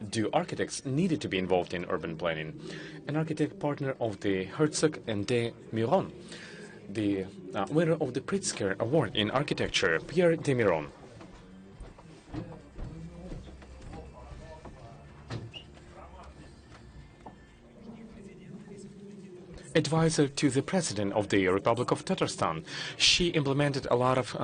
do architects needed to be involved in urban planning? An architect partner of the Herzog and de Meuron, the winner of the Pritzker Award in Architecture, Pierre de Meuron. Advisor to the President of the Republic of Tatarstan. She implemented a lot of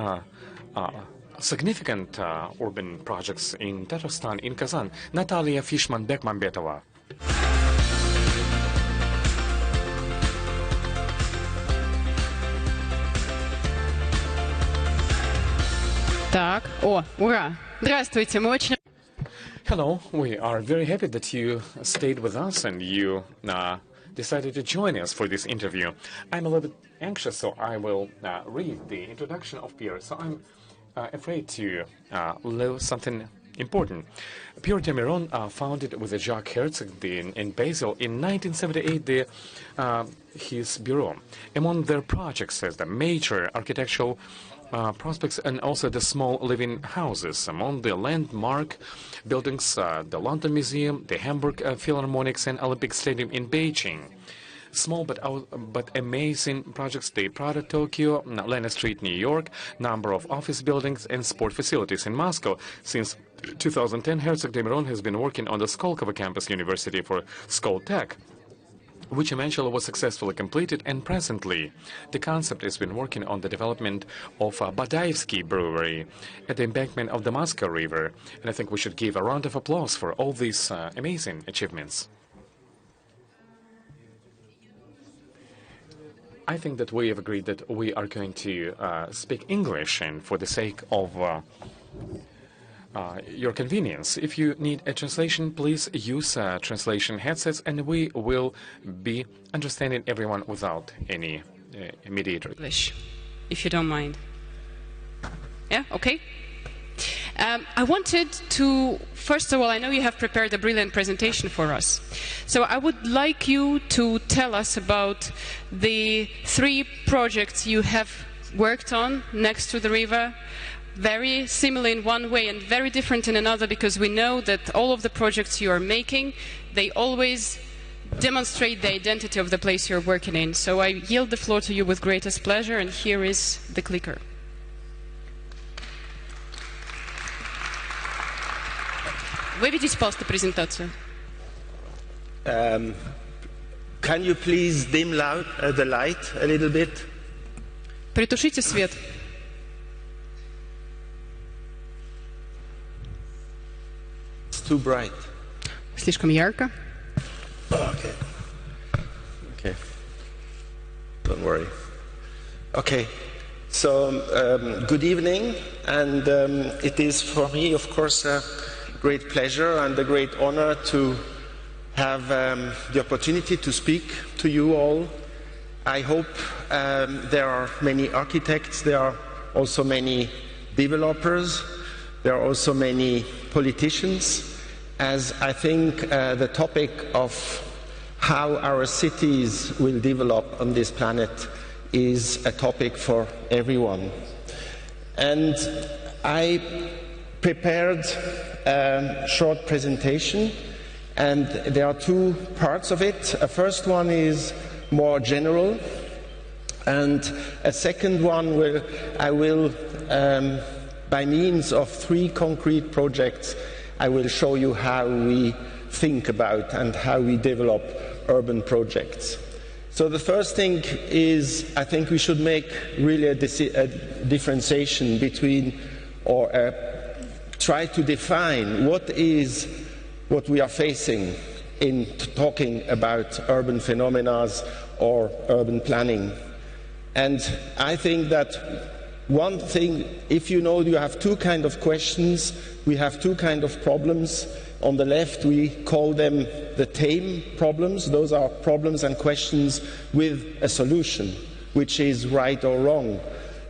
significant urban projects in Tatarstan, in Kazan. Natalia Fishman-Bekmambetova. Так, о, ура! Здравствуйте, мы очень... Hello, we are very happy that you stayed with us and you decided to join us for this interview. I'm a little bit anxious, so I will read the introduction of Pierre. So I'm afraid to lose something important. Pierre de Meuron founded with Jacques Herzog in Basel in 1978 his bureau. Among their projects is the major architectural prospects and also the small living houses. Among the landmark buildings, the London Museum, the Hamburg Philharmonics and Olympic Stadium in Beijing. Small but amazing projects, the Prada Tokyo, Lena Street, New York, number of office buildings and sport facilities in Moscow. Since 2010, Herzog de Meuron has been working on the Skolkovo campus university for Skoltech, which eventually was successfully completed, and presently the concept has been working on the development of Badaevsky Brewery at the embankment of the Moskva River. And I think we should give a round of applause for all these amazing achievements. I think that we have agreed that we are going to speak English, and for the sake of your convenience, if you need a translation, please use translation headsets, and we will be understanding everyone without any mediator. English, if you don't mind. Yeah, okay. I wanted to, first of all, I know you have prepared a brilliant presentation for us. So I would like you to tell us about the 3 projects you have worked on next to the river, very similar in one way and very different in another, because we know that all of the projects you are making, they always demonstrate the identity of the place you're working in. So I yield the floor to you with greatest pleasure, and here is the clicker. Выведите, пожалуйста, презентацию. Can you please dim the light a little bit? Притушите свет. It's too bright. Слишком ярко. Okay. Okay. Don't worry. Okay. So, good evening, and it is for me, of course, a great pleasure and a great honor to have the opportunity to speak to you all. I hope there are many architects, there are also many developers, there are also many politicians, as I think the topic of how our cities will develop on this planet is a topic for everyone. And I prepared a short presentation, and there are 2 parts of it. A first one is more general, and a second one where I will, by means of 3 concrete projects, I will show you how we think about and how we develop urban projects. So the first thing is, I think we should make really a differentiation between, or try to define what we are facing in talking about urban phenomena or urban planning. And I think that one thing, if you know, you have 2 kinds of questions, we have 2 kinds of problems. On the left, we call them the tame problems. Those are problems and questions with a solution, which is right or wrong.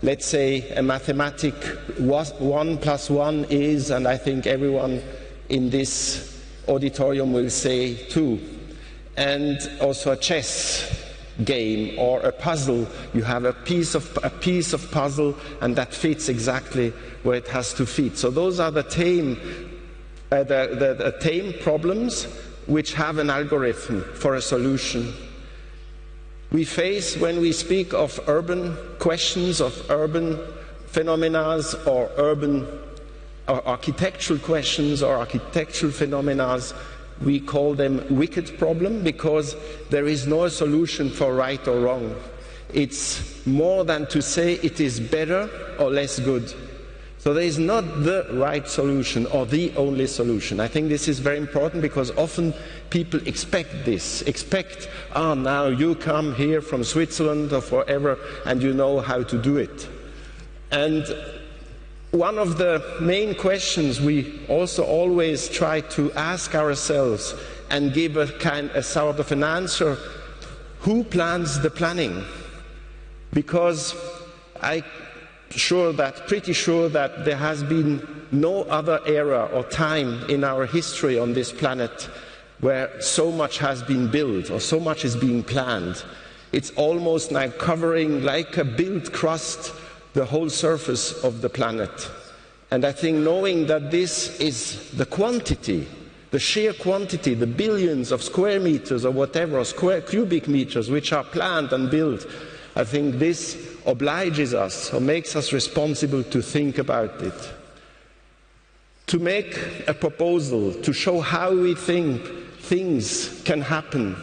Let's say a mathematic 1 + 1 is, and I think everyone in this auditorium will say 2. And also a chess game or a puzzle. You have a piece of puzzle, and that fits exactly where it has to fit. So those are the tame the tame problems which have an algorithm for a solution. We face, when we speak of urban questions, of urban phenomena, or urban or architectural questions or architectural phenomena, we call them wicked problem, because there is no solution for right or wrong. It's more than to say it is better or less good. So there is not the right solution or the only solution. I think this is very important, because often people expect this, now you come here from Switzerland or wherever and you know how to do it. And one of the main questions we also always try to ask ourselves and give a sort of an answer: who plans the planning? Because I'm pretty sure that there has been no other era or time in our history on this planet where so much has been built or so much is being planned. It's almost now covering, like a built crust, the whole surface of the planet. And I think, knowing that this is the quantity, the sheer quantity, the billions of square meters or whatever, or square cubic meters which are planned and built, I think this obliges us or makes us responsible to think about it. To make a proposal, to show how we think things can happen,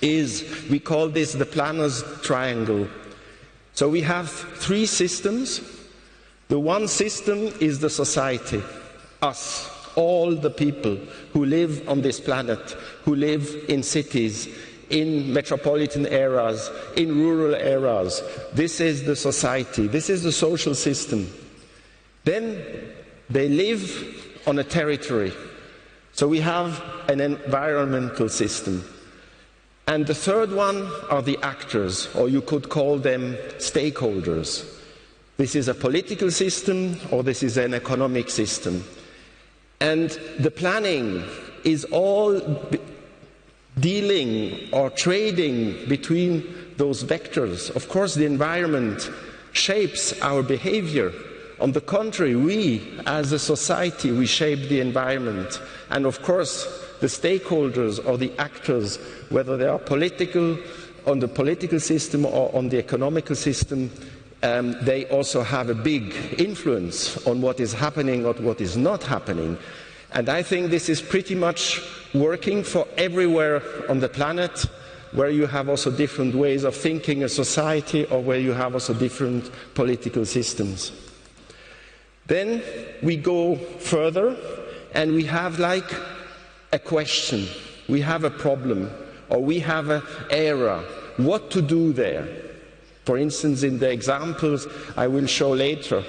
we call this the planner's triangle. So we have three systems. The one system is the society, us, all the people who live on this planet, who live in cities, in metropolitan areas, in rural areas. This is the society, this is the social system. Then they live on a territory. So we have an environmental system. And the third one are the actors, or you could call them stakeholders. This is a political system, or this is an economic system. And the planning is all dealing or trading between those vectors. Of course, the environment shapes our behavior. On the contrary, we, as a society, we shape the environment. And of course, the stakeholders or the actors, whether they are political, on the political system or on the economical system, they also have a big influence on what is happening or what is not happening. And I think this is pretty much working for everywhere on the planet, where you have also different ways of thinking a society, or where you have also different political systems. Then we go further and we have like a question, we have a problem, or we have an era, what to do there. For instance, in the examples I will show later.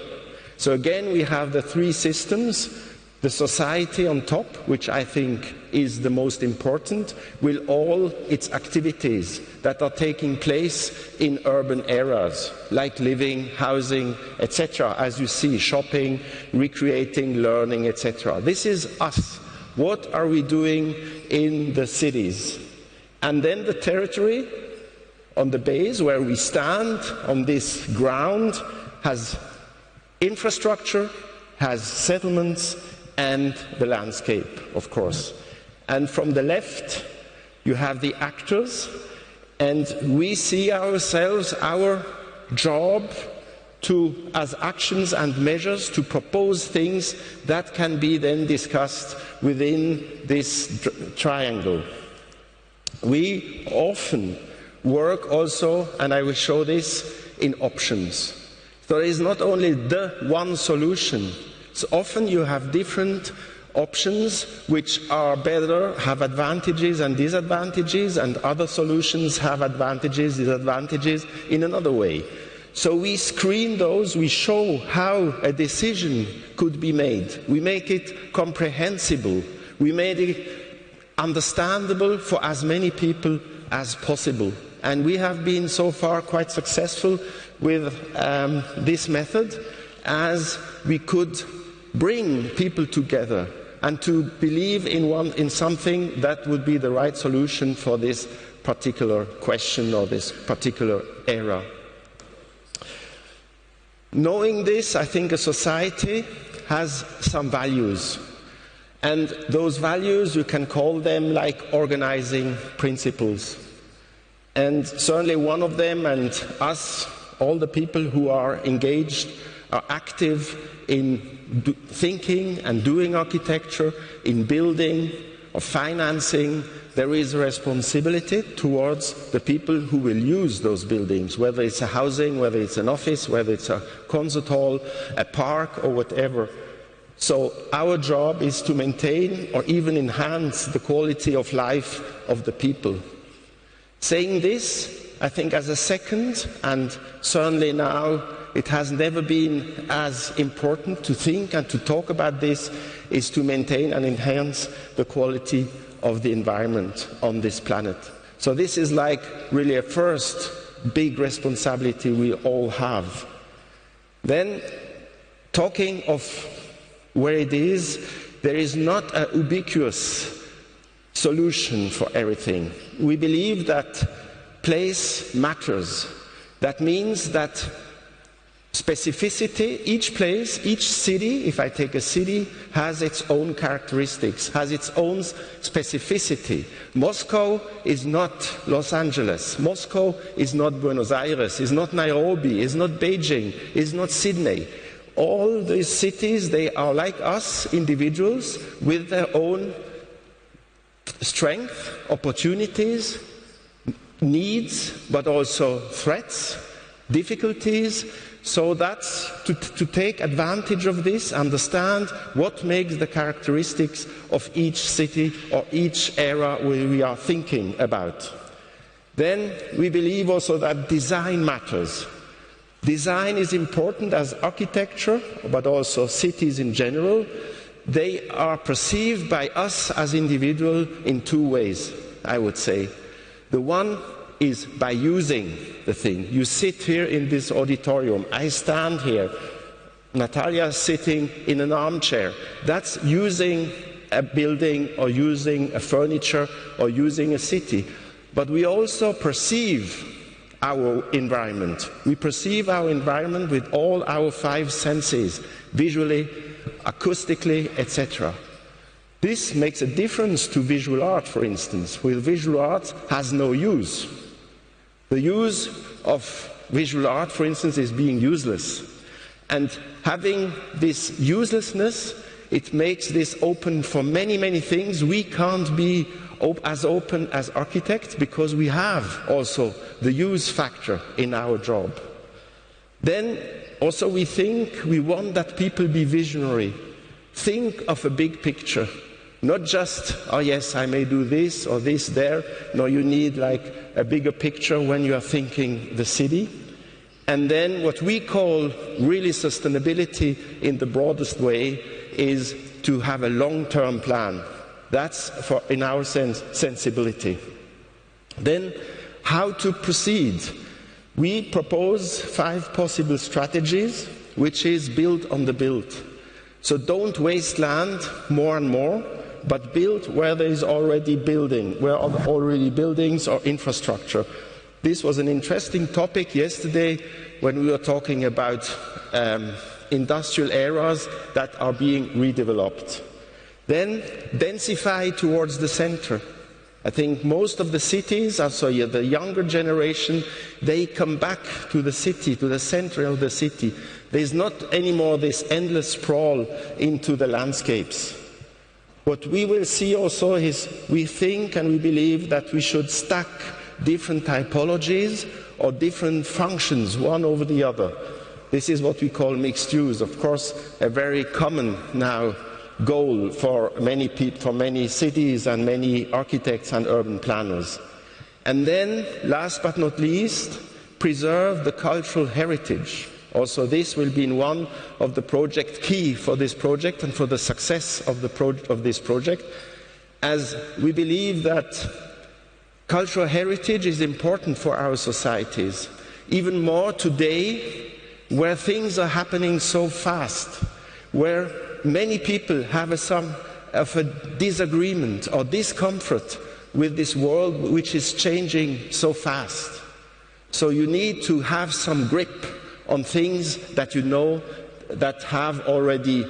So again, we have the three systems. The society on top, which I think is the most important, with all its activities that are taking place in urban areas, like living, housing, etc., as you see, shopping, recreating, learning, etc. This is us. What are we doing in the cities? And then the territory on the base where we stand on this ground has infrastructure, has settlements, and the landscape, of course. And from the left, you have the actors, and we see ourselves, our job as actions and measures to propose things that can be then discussed within this triangle. We often work also, and I will show this, in options. So there is not only the one solution. So often you have different options which are better, have advantages and disadvantages, and other solutions have advantages, disadvantages in another way. So we screen those, we show how a decision could be made. We make it comprehensible. We make it understandable for as many people as possible. And we have been so far quite successful with this method, as we could bring people together and to believe in something that would be the right solution for this particular question or this particular era. Knowing this, I think a society has some values. And those values, you can call them like organizing principles. And certainly one of them, and us, all the people who are engaged, are active in thinking and doing architecture, in building or financing. There is a responsibility towards the people who will use those buildings, whether it's a housing, whether it's an office, whether it's a concert hall, a park, or whatever. So our job is to maintain or even enhance the quality of life of the people. Saying this, I think as a second, and certainly now it has never been as important to think and to talk about this, is to maintain and enhance the quality of the environment on this planet. So this is like really a first big responsibility we all have. Then, talking of where it is, there is not a ubiquitous solution for everything. We believe that place matters. That means that specificity, each place, each city, if I take a city, has its own characteristics, has its own specificity. Moscow is not Los Angeles. Moscow is not Buenos Aires, is not Nairobi, is not Beijing, is not Sydney. All these cities, they are like us, individuals, with their own strength, opportunities, needs, but also threats, difficulties. So that's to take advantage of this, understand what makes the characteristics of each city or each area we are thinking about. Then we believe also that design matters. Design is important as architecture, but also cities in general. They are perceived by us as individuals in two ways, I would say. The one is by using the thing. You sit here in this auditorium, I stand here, Natalia is sitting in an armchair. That's using a building or using a furniture or using a city. But we also perceive our environment. We perceive our environment with all our five senses, visually, acoustically, etc. This makes a difference to visual art, for instance. With visual art has no use. The use of visual art, for instance, is being useless. And having this uselessness, it makes this open for many, many things. We can't be as open as architects because we have also the use factor in our job. Then also we want that people be visionary. Think of a big picture. Not just, oh yes, I may do this or this there. No, you need like a bigger picture when you are thinking the city. And then what we call really sustainability in the broadest way is to have a long-term plan. That's in our sensibility. Then how to proceed. We propose 5 possible strategies, which is build on the build. So don't waste land more and more, but build where there is already building, where are already buildings or infrastructure. This was an interesting topic yesterday when we were talking about industrial areas that are being redeveloped. Then densify towards the center. I think most of the cities, also the younger generation, they come back to the city, to the center of the city. There's not anymore this endless sprawl into the landscapes. What we will see also is we think and we believe that we should stack different typologies or different functions one over the other. This is what we call mixed use. Of course, a very common now goal for many people, for many cities and many architects and urban planners. And then, last but not least, preserve the cultural heritage. Also, this will be in one of the project key for this project and for the success of this project, as we believe that cultural heritage is important for our societies, even more today, where things are happening so fast, where many people have some of a disagreement or discomfort with this world which is changing so fast. So you need to have some grip on things that you know that have already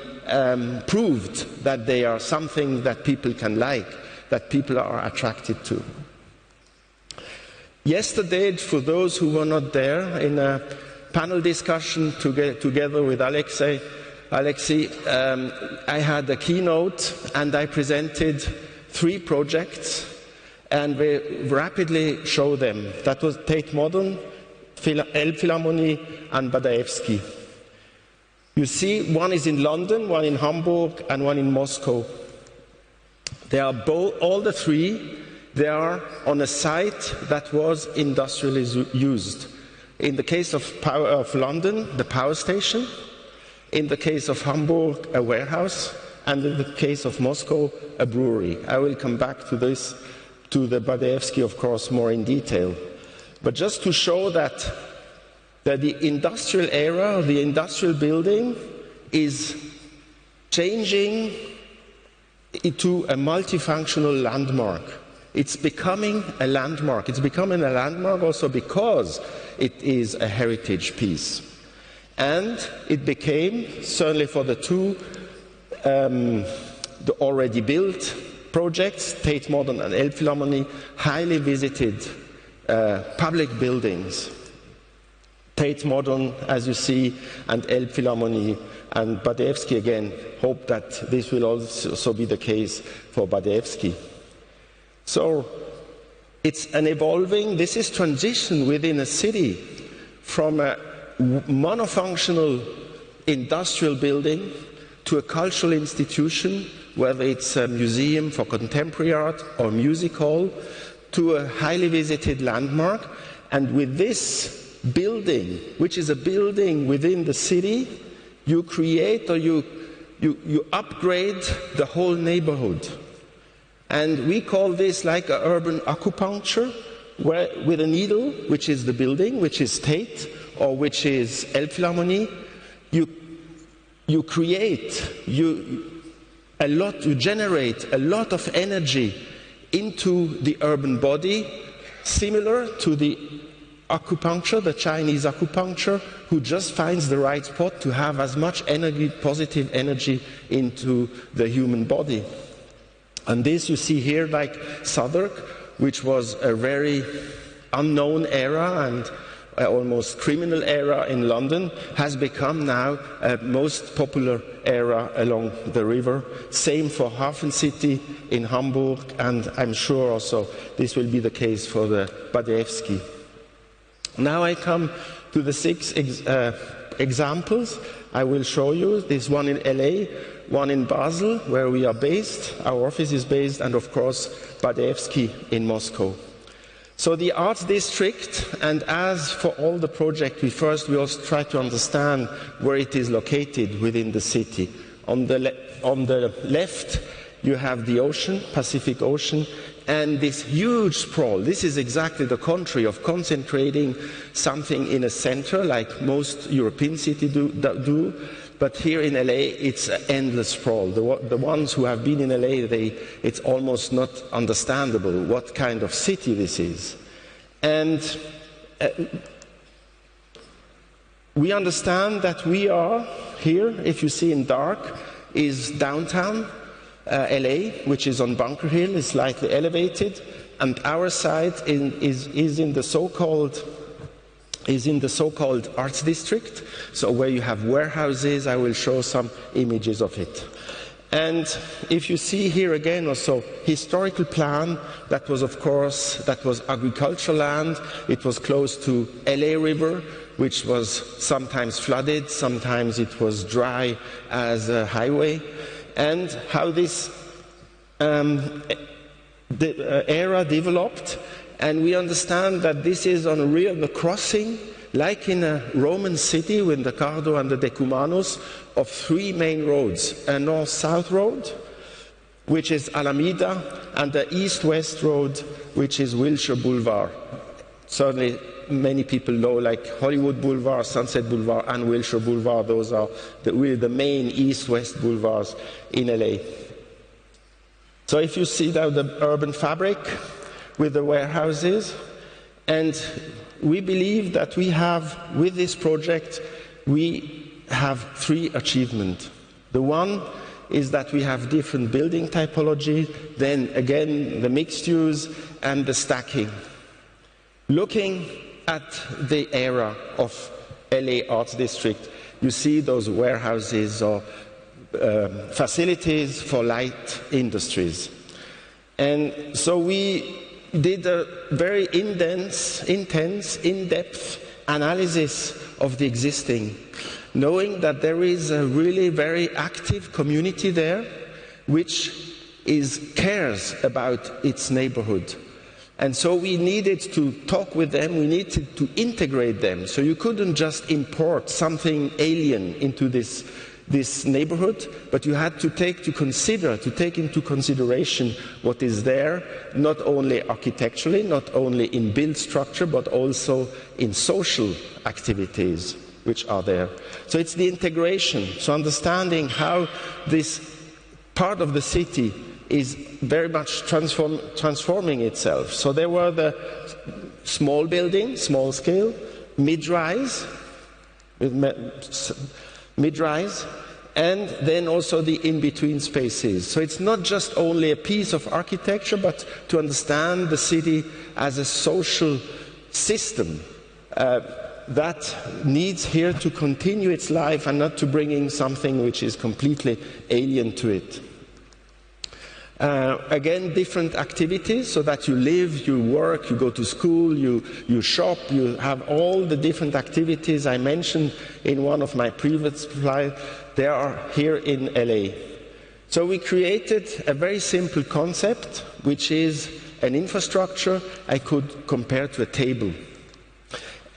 proved that they are something that people can like, that people are attracted to. Yesterday, for those who were not there, in a panel discussion together with Alexei, I had a keynote and I presented 3 projects and we rapidly show them. That was Tate Modern, Elbphilharmonie and Badaevsky. You see, one is in London, one in Hamburg and one in Moscow. They are all the 3, they are on a site that was industrially used. In the case of London, the power station. In the case of Hamburg, a warehouse. And in the case of Moscow, a brewery. I will come back to this, to the Badaevsky, of course, more in detail. But just to show that the industrial era, the industrial building, is changing into a multifunctional landmark. It's becoming a landmark. It's becoming a landmark also because it is a heritage piece. And it became, certainly for the 2 the already built projects, Tate Modern and Elbphilharmonie, highly visited public buildings. Tate Modern, as you see, and Elbphilharmonie, and Badaevsky again, hope that this will also be the case for Badaevsky. So it's an evolving, this is transition within a city from a monofunctional industrial building to a cultural institution, whether it's a museum for contemporary art or music hall, to a highly visited landmark. And with this building, which is a building within the city, you create or you upgrade the whole neighborhood. And we call this like an urban acupuncture, where with a needle, which is the building, which is Tate, or which is Elbphilharmonie, you create, you generate a lot of energy into the urban body, similar to the acupuncture, the Chinese acupuncture, who just finds the right spot to have as much energy, positive energy into the human body. And this you see here, like Southwark, which was a very unknown era and almost criminal era in London, has become now a most popular area along the river. Same for Hafen City in Hamburg, and I'm sure also this will be the case for the Badaevsky. Now I come to the 6 examples I will show you. This one in LA, one in Basel, where we are based, our office is based, and of course Badaevsky in Moscow. So the Arts District, and as for all the projects, we also try to understand where it is located within the city. On the left, you have the ocean, Pacific Ocean, and this huge sprawl. This is exactly the contrary of concentrating something in a center, like most European cities do. But here in LA, it's an endless sprawl. The ones who have been in LA, it's almost not understandable what kind of city this is. And we understand that we are here, if you see in dark, is downtown LA, which is on Bunker Hill, is slightly elevated, and our side is in the so-called Arts District, so where you have warehouses. I will show some images of it. And if you see here again also historical plan, that was agricultural land. It was close to LA River, which was sometimes flooded, sometimes it was dry as a highway. And how this era developed. And we understand that this is on the crossing, like in a Roman city with the Cardo and the Decumanus, of 3 main roads. A north-south road, which is Alameda, and the east-west road, which is Wilshire Boulevard. Certainly many people know, like Hollywood Boulevard, Sunset Boulevard, and Wilshire Boulevard. Those are really the main east-west boulevards in LA. So if you see now the urban fabric with the warehouses, and we believe that we have, with this project, we have 3 achievements. The one is that we have different building typology, then again the mixed use and the stacking. Looking at the area of LA Arts District, you see those warehouses or facilities for light industries. And so we did a very intense, in-depth analysis of the existing, knowing that there is a really very active community there which cares about its neighborhood. And so we needed to talk with them, we needed to integrate them. So you couldn't just import something alien into this neighborhood, but you had to take into consideration what is there, not only architecturally, not only in build structure, but also in social activities which are there. So it's the integration, so understanding how this part of the city is very much transforming itself. So there were the small building, small scale, mid-rise, and then also the in-between spaces. So it's not just only a piece of architecture, but to understand the city as a social system that needs here to continue its life and not to bring in something which is completely alien to it. Again, different activities, so that you live, you work, you go to school, you shop, you have all the different activities I mentioned in one of my previous slides. They are here in LA. So we created a very simple concept, which is an infrastructure I could compare to a table.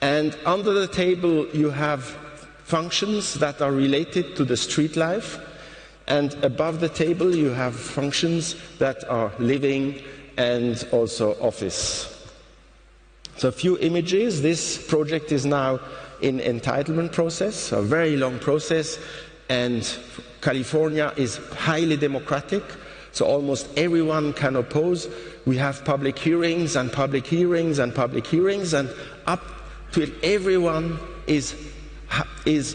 And under the table you have functions that are related to the street life. And above the table you have functions that are living and also office. So a few images. This project is now in entitlement process, a very long process, and California is highly democratic, so almost everyone can oppose. We have public hearings and public hearings and public hearings, and up till everyone is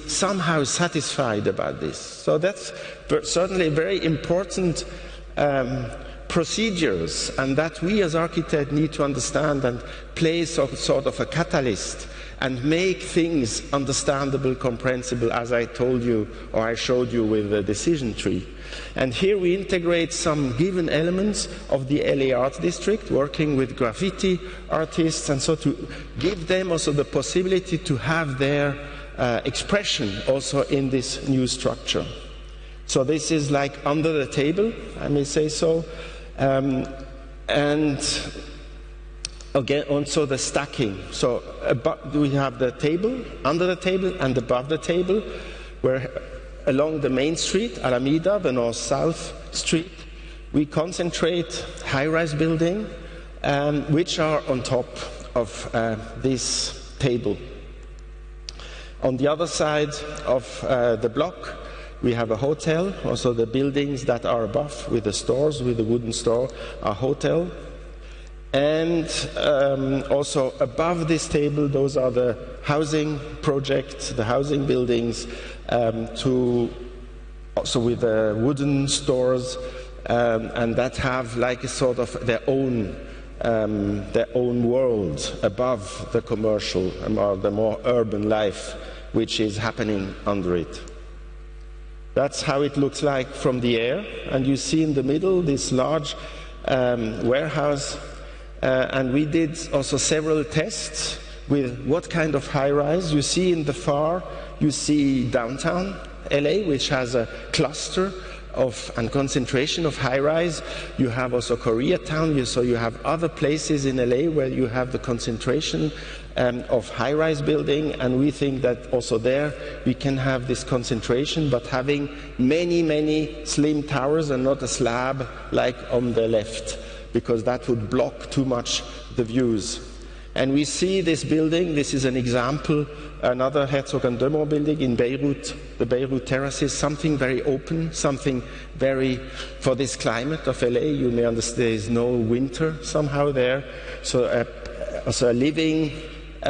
somehow satisfied about this. So that's certainly very important procedures, and that we as architects need to understand and play sort of a catalyst and make things understandable, comprehensible, as I told you or I showed you with the decision tree. And here we integrate some given elements of the LA Art District, working with graffiti artists, and so to give them also the possibility to have their expression also in this new structure. So this is like under the table, I may say so, and again also the stacking. So we have the table, under the table and above the table, where along the main street, Alameda, the north-south street, we concentrate high-rise buildings which are on top of this table. On the other side of the block, we have a hotel. Also the buildings that are above with the stores, with the wooden store, are hotel. And also above this table, those are the housing projects, the housing buildings, also with the wooden stores, and that have like a sort of their own world above the commercial or the more urban life which is happening under it. That's how it looks like from the air, and you see in the middle this large warehouse, and we did also several tests with what kind of high-rise. You see in the far, you see downtown LA, which has a cluster and concentration of high-rise. You have also Koreatown, so you have other places in LA where you have the concentration of high-rise building, and we think that also there we can have this concentration, but having many, many slim towers and not a slab like on the left, because that would block too much the views. And we see this building, this is an example, another Herzog and de Meuron building in Beirut, the Beirut terraces, something very open, something very, for this climate of LA, you may understand there is no winter somehow there. So also living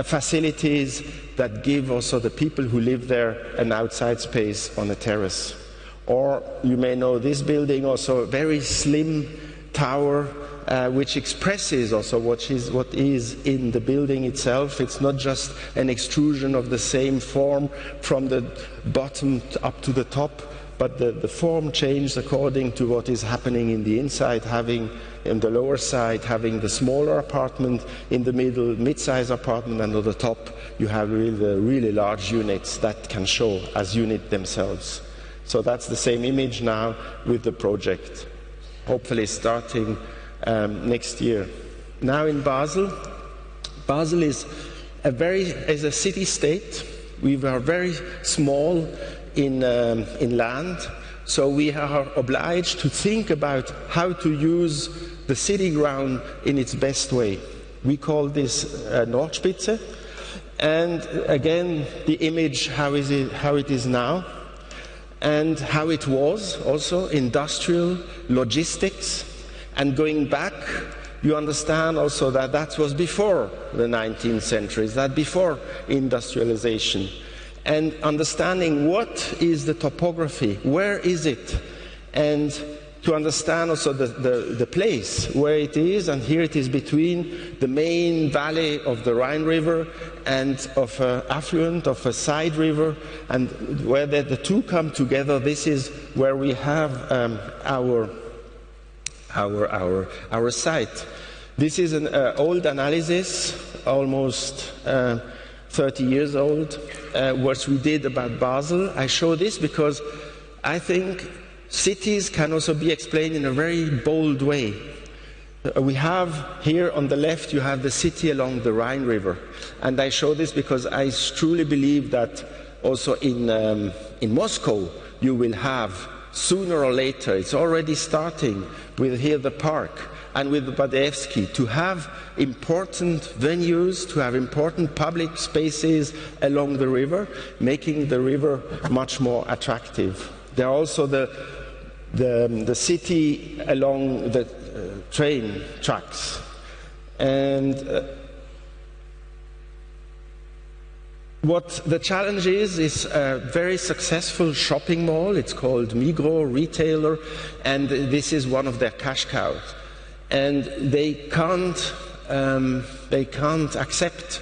facilities that give also the people who live there an outside space on a terrace. Or you may know this building, also a very slim tower, which expresses also what is in the building itself. It's not just an extrusion of the same form from the bottom up to the top, but the form changed according to what is happening in the inside, having in the lower side having the smaller apartment, in the middle mid-size apartment, and at the top you have the really large units that can show as unit themselves. So that's the same image now with the project, hopefully starting next year. Now in Basel, Basel is a city-state. We are very small in land, so we are obliged to think about how to use the city ground in its best way. We call this Nordspitze, and again the image how it is now, and how it was also industrial logistics. And going back, you understand also that that was before the 19th century, that before industrialization. And understanding what is the topography, where is it, and to understand also the place where it is, and here it is between the main valley of the Rhine River and of an affluent of a side river, and where the two come together. This is where we have our site. This is an old analysis, almost 30 years old, what we did about Basel. I show this because I think cities can also be explained in a very bold way. We have here on the left, you have the city along the Rhine River. And I show this because I truly believe that also in Moscow, you will have sooner or later, it's already starting with here the park and with the Badaevsky, to have important venues, to have important public spaces along the river, making the river much more attractive. There are also the city along the train tracks. And what the challenge is a very successful shopping mall. It's called Migros Retailer, and this is one of their cash cows. And they can't accept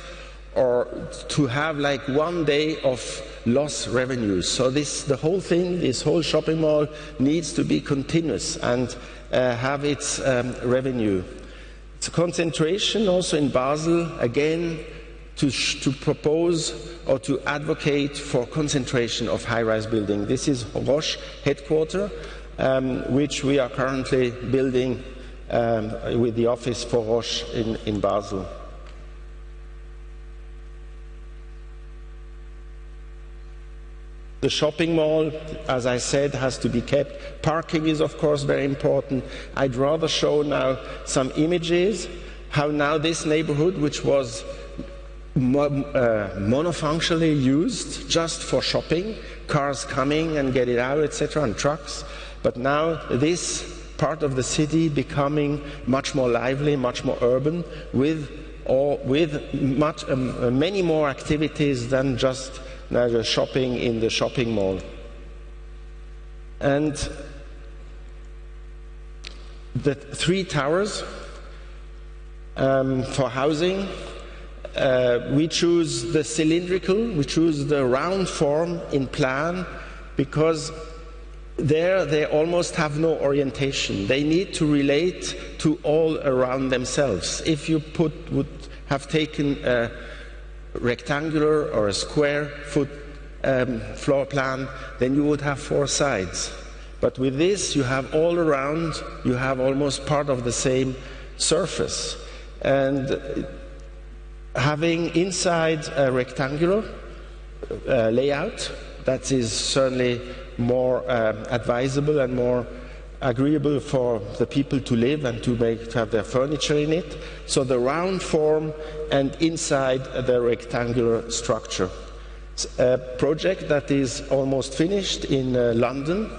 or to have like 1 day of lost revenues. So the whole thing, this whole shopping mall needs to be continuous and have its revenue. It's a concentration also in Basel, again, to propose or to advocate for concentration of high-rise building. This is Roche headquarters, which we are currently building with the office for Roche in Basel. The shopping mall, as I said, has to be kept. Parking is, of course, very important. I'd rather show now some images, how now this neighborhood, which was monofunctionally used just for shopping, cars coming and getting out, etc., and trucks, but now this part of the city becoming much more lively, much more urban, with many more activities than just shopping in the shopping mall. And the 3 towers for housing, we choose the cylindrical, we choose the round form in plan, because there they almost have no orientation. They need to relate to all around themselves. If you would have taken a rectangular or a square foot floor plan, then you would have 4 sides. But with this, you have all around, you have almost part of the same surface. And having inside a rectangular layout, that is certainly more advisable and more agreeable for the people to live and to have their furniture in it. So the round form and inside the rectangular structure. It's a project that is almost finished in London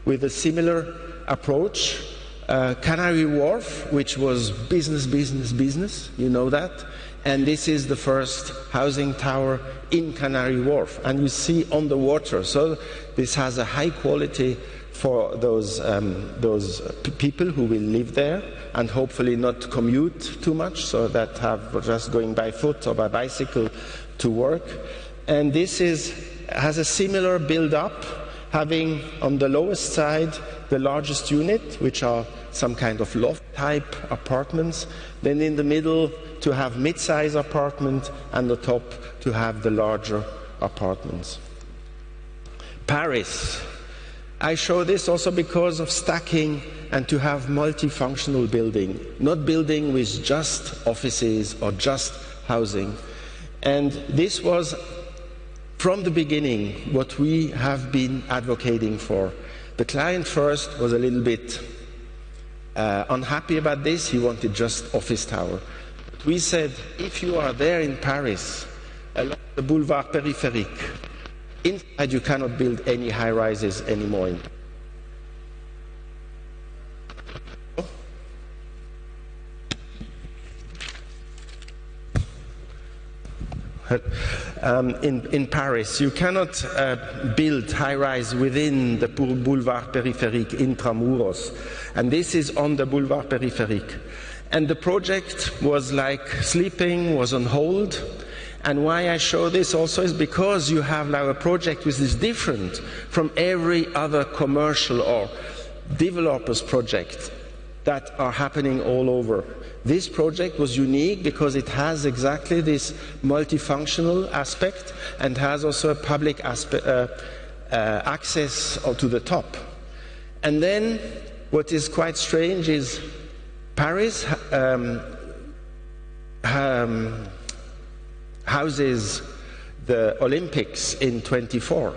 with a similar approach. Canary Wharf, which was business, you know that, And this is the first housing tower in Canary Wharf. And you see on the water. So this has a high quality for those people who will live there and hopefully not commute too much, so that have just going by foot or by bicycle to work. And this has a similar build-up, having on the lowest side the largest unit, which are some kind of loft-type apartments. Then in the middle to have mid-size apartment, and the top to have the larger apartments. Paris. I show this also because of stacking and to have multifunctional building, not building with just offices or just housing. And this was from the beginning what we have been advocating for. The client first was a little bit unhappy about this. He wanted just office tower. But we said, if you are there in Paris, along the boulevard périphérique, inside you cannot build any high-rises anymore. In Paris, you cannot build high-rise within the boulevard périphérique intramuros, and this is on the boulevard périphérique. And the project was like sleeping, was on hold. And why I show this also is because you have now a project which is different from every other commercial or developers project that are happening all over. This project was unique because it has exactly this multifunctional aspect and has also a public access to the top. And then what is quite strange is Paris houses the Olympics in 24.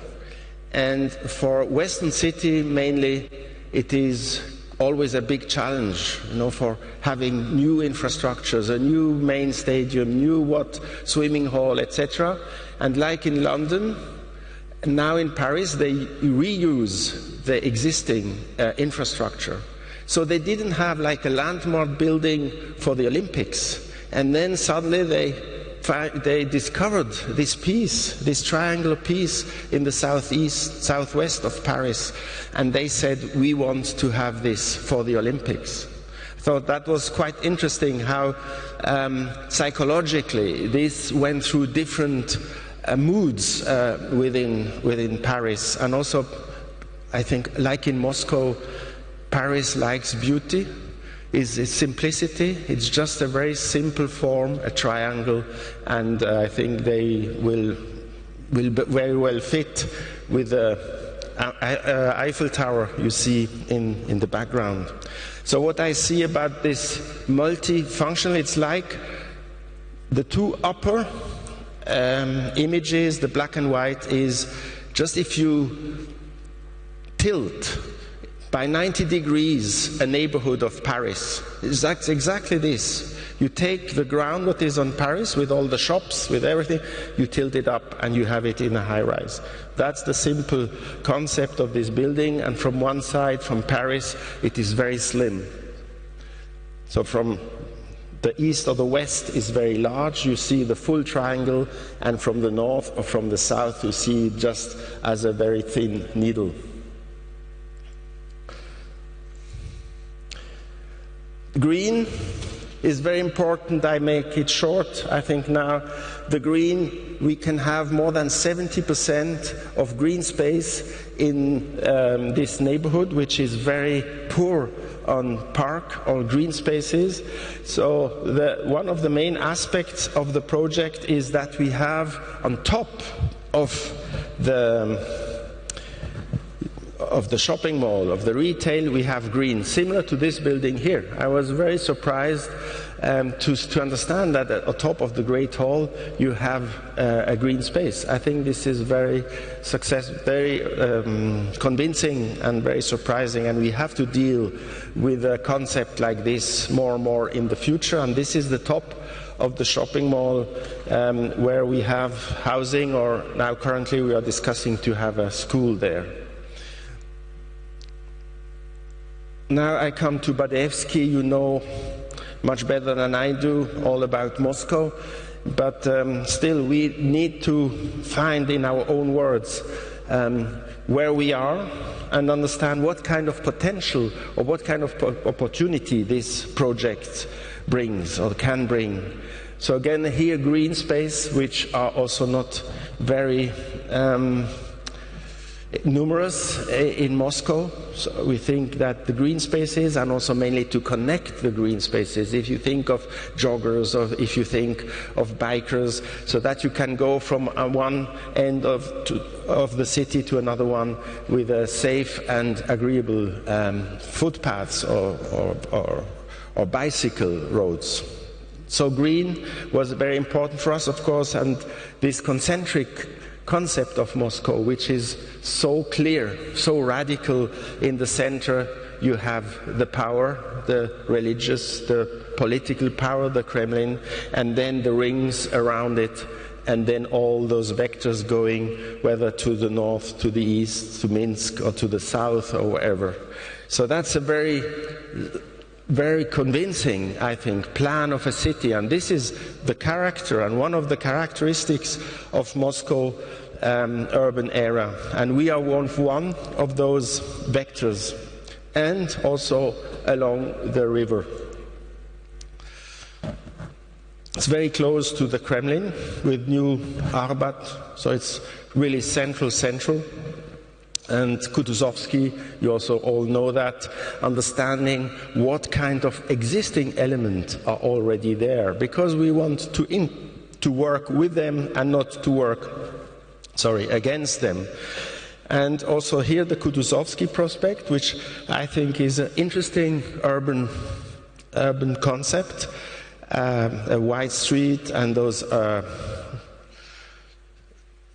And for Western City mainly, it is always a big challenge, for having new infrastructures, a new main stadium, new swimming hall, etc. And like in London, now in Paris, they reuse the existing infrastructure. So they didn't have like a landmark building for the Olympics. And then suddenly they discovered this piece, this triangular piece in the southwest of Paris, and they said, we want to have this for the Olympics. I thought that was quite interesting how psychologically this went through different moods within Paris. And also, I think, like in Moscow, Paris likes beauty. Is simplicity. It's just a very simple form, a triangle, and I think they will very well fit with the Eiffel Tower you see in the background. So what I see about this multifunctional, it's like the two upper images, the black and white, is just if you tilt by 90 degrees a neighborhood of Paris. It's exactly this. You take the ground what is on Paris with all the shops, with everything, you tilt it up and you have it in a high-rise. That's the simple concept of this building, and from one side, from Paris, it is very slim. So from the east or the west is very large, you see the full triangle, and from the north or from the south you see it just as a very thin needle. Green is very important. I make it short. I think now the green, we can have more than 70% of green space in this neighborhood, which is very poor on park or green spaces. So one of the main aspects of the project is that we have on top of the shopping mall, of the retail, we have green, similar to this building here. I was very surprised to understand that on top of the Great Hall you have a green space. I think this is very convincing and very surprising, and we have to deal with a concept like this more and more in the future. And this is the top of the shopping mall where we have housing, or now currently we are discussing to have a school there. Now I come to Badaevsky. You know much better than I do all about Moscow, but still we need to find in our own words where we are and understand what kind of potential or what kind of opportunity this project brings or can bring. So again, here green space, which are also not very numerous in Moscow. So we think that the green spaces, and also mainly to connect the green spaces, if you think of joggers or if you think of bikers, so that you can go from one end of the city to another one with a safe and agreeable footpaths or bicycle roads. So green was very important for us, of course, and this concentric concept of Moscow, which is so clear, so radical. In the center you have the power, the religious, the political power, the Kremlin, and then the rings around it, and then all those vectors going whether to the north, to the east, to Minsk, or to the south, or wherever. So that's a very convincing, I think, plan of a city, and this is the character and one of the characteristics of Moscow urban area, and we are one of those vectors, and also along the river. It's very close to the Kremlin with New Arbat, so it's really central. And Kutuzovsky, you also all know that, understanding what kind of existing elements are already there, because we want to work with them and not to work against them. And also here the Kutuzovsky prospect, which I think is an interesting urban concept, a wide street and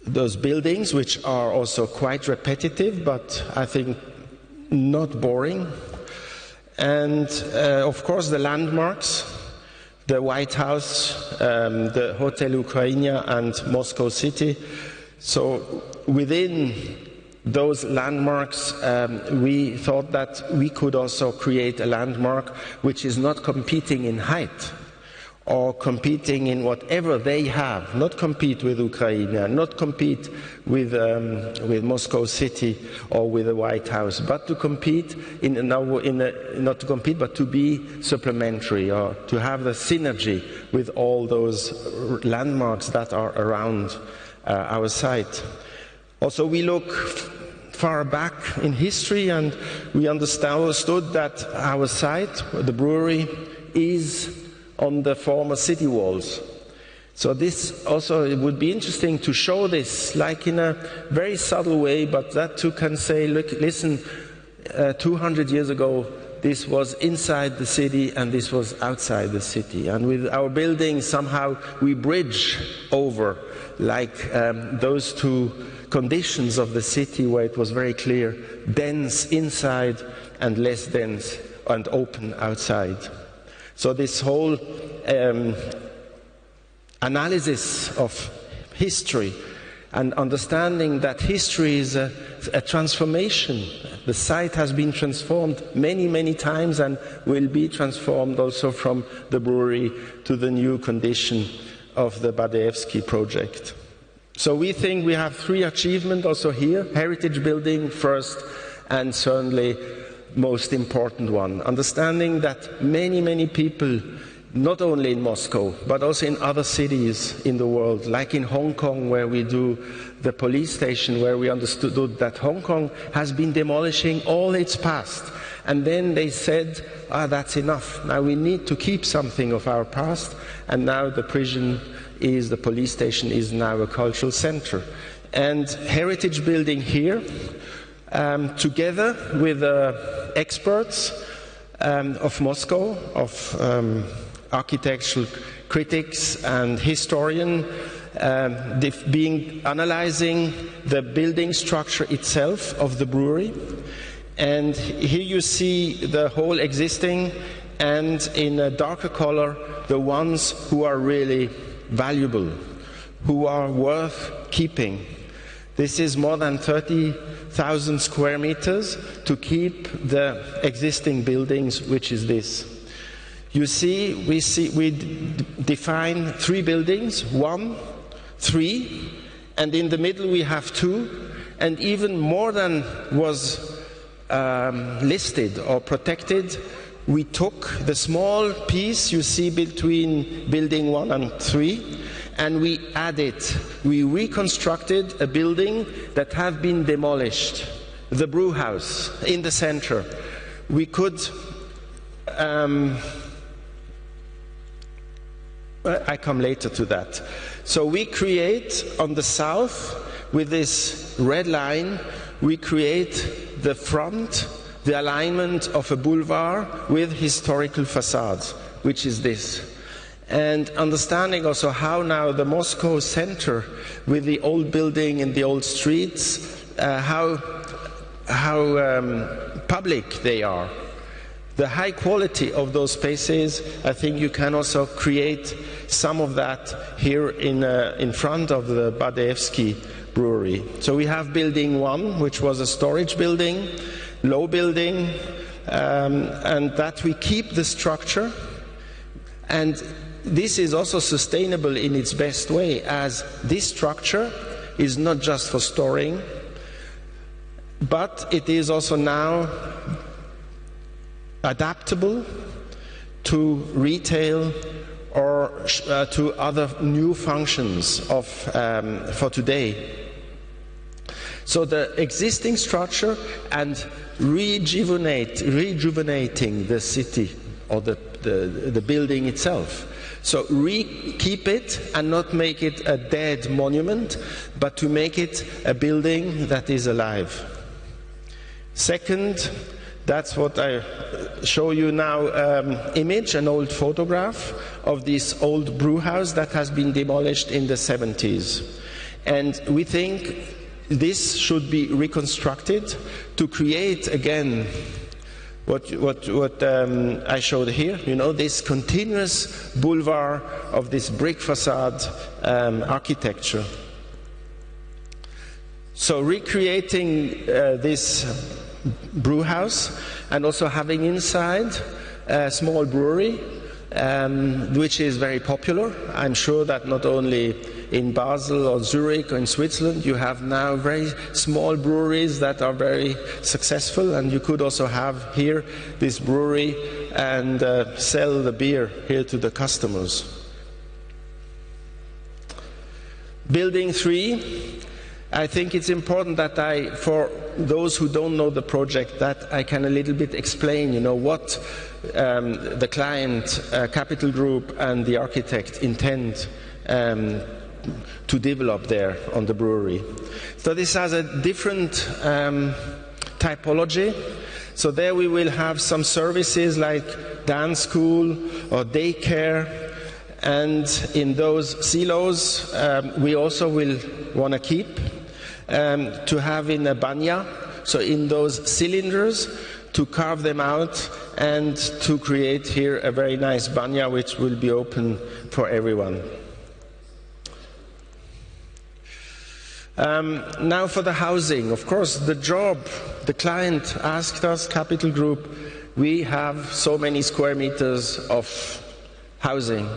those buildings, which are also quite repetitive, but I think not boring. And of course the landmarks, the White House, the Hotel Ukrainia and Moscow City. So within those landmarks, we thought that we could also create a landmark which is not competing in height or competing in whatever they have, not compete with Ukraine, not compete with Moscow City or with the White House, but to compete not to compete, but to be supplementary, or to have the synergy with all those landmarks that are around our site. Also, we look far back in history, and we understood that our site, the brewery, is on the former city walls. So this also, it would be interesting to show this, like in a very subtle way, but that too can say, look, listen, 200 years ago, this was inside the city and this was outside the city. And with our building, somehow we bridge over, like those two conditions of the city where it was very clear, dense inside and less dense and open outside. So this whole analysis of history and understanding that history is a transformation. The site has been transformed many, many times and will be transformed also from the brewery to the new condition of the Badaevsky project. So we think we have three achievements also here: heritage building first, and certainly most important one, understanding that many, many people, not only in Moscow, but also in other cities in the world, like in Hong Kong, where we do the police station, where we understood that Hong Kong has been demolishing all its past. And then they said, that's enough. Now we need to keep something of our past. And now the prison is, the police station is now a cultural center. And heritage building here, together with experts of Moscow, of architectural critics and historians, analyzing the building structure itself of the brewery. And here you see the whole existing, and in a darker color, the ones who are really valuable, who are worth keeping. This is more than 30,000 square meters to keep the existing buildings, which is this. You see, we define 3 buildings, 1, 3, and in the middle we have 2, and even more than was listed or protected. We took the small piece you see between building 1 and 3, and we added, we reconstructed a building that had been demolished, the brew house in the center. We could, I come later to that. So we create on the south, with this red line, we create the front, the alignment of a boulevard with historical facades, which is this. And understanding also how now the Moscow center, with the old building and the old streets, how public they are. The high quality of those spaces, I think you can also create some of that here in front of the Badaevsky Brewery. So we have building 1, which was a storage building, low building, and that we keep the structure. And this is also sustainable in its best way, as this structure is not just for storing, but it is also now adaptable to retail or to other new functions of, for today. So the existing structure and rejuvenating the city or the building itself. So keep it and not make it a dead monument, but to make it a building that is alive. Second, that's what I show you now, image, an old photograph of this old brew house that has been demolished in the 70s. And we think this should be reconstructed to create again what I showed here, you know, this continuous boulevard of this brick facade architecture. So recreating this brew house and also having inside a small brewery, which is very popular. I'm sure that not only in Basel or Zurich or in Switzerland, you have now very small breweries that are very successful, and you could also have here this brewery and sell the beer here to the customers. Building 3, I think it's important that for those who don't know the project, that I can a little bit explain, you know, what the client, Capital Group and the architect intend to develop there on the brewery. So this has a different typology. So there we will have some services like dance school or daycare, and in those silos we also will want to keep to have in a banya, so in those cylinders, to carve them out and to create here a very nice banya which will be open for everyone. Now for the housing, of course, the job, the client asked us, Capital Group, we have so many square meters of housing.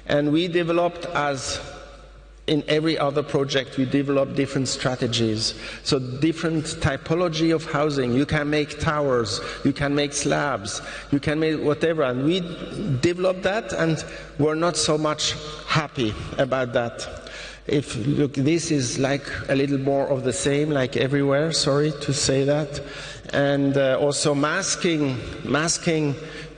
And we developed, as in every other project, we develop different strategies. So different typology of housing. You can make towers, you can make slabs, you can make whatever. And we developed that, and we're not so much happy about that. If look, this is like a little more of the same, like everywhere. Sorry to say that, and also masking